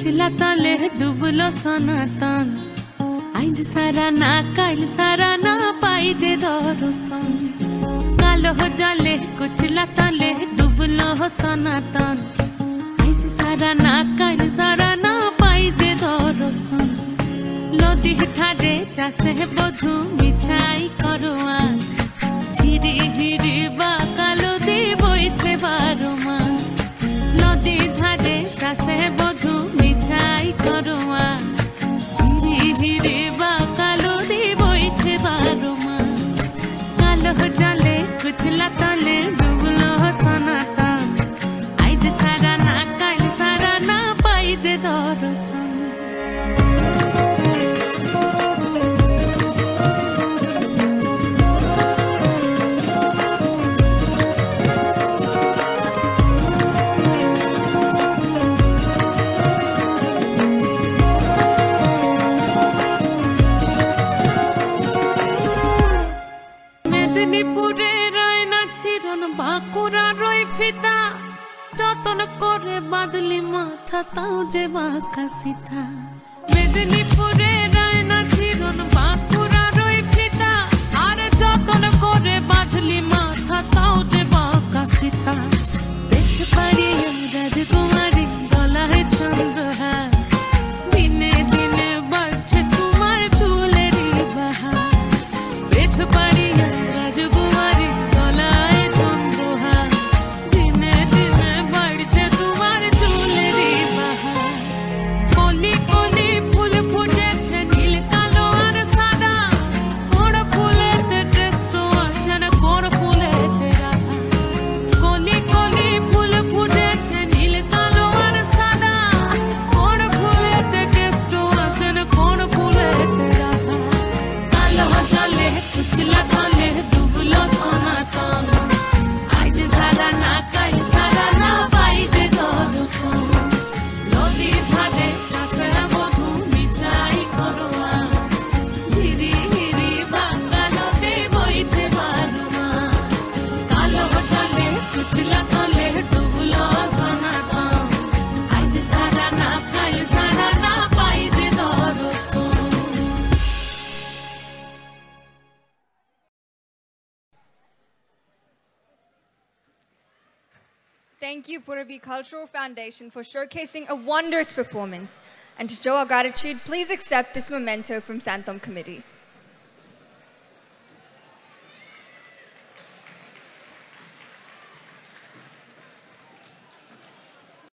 कुचला तले डुबलो सनातन आइज सारा ना काल सारा ना पाइजे दर्शन कालो जले कुचला तले डुबलो सनातन आइज सारा ना काल सारा ना पाइजे दर्शन लदी थारे चासे बधु मिठाई करवा झिरी हिरी बा कालो दी बइछे 12 मास लदी धारे चासे बधु मिठाई करवा झिरी हिरी बा कालो दी बइछे 12 मास कालो जले कुचला तले डुबलो सनातन आइज सारा ना काल सारा ना पाइजे दर्शन बाकुरा रोई फिता जतन करे बादली माथा ताऊ जे बाका सीता मेदिनीपुरे रायना चिरन बाकुरा रोई फिता आरे जतन करे बादली माथा ताऊ जे बाका सीता देख पारी राजकुमारी गला है चंद्रहार दिने दिने बढ़छे कुमार चुलेरी बहार देख पारी राजकुमारी Thank you, Purabi Cultural Foundation, for showcasing a wondrous performance. And to show our gratitude, please accept this memento from Santham Committee.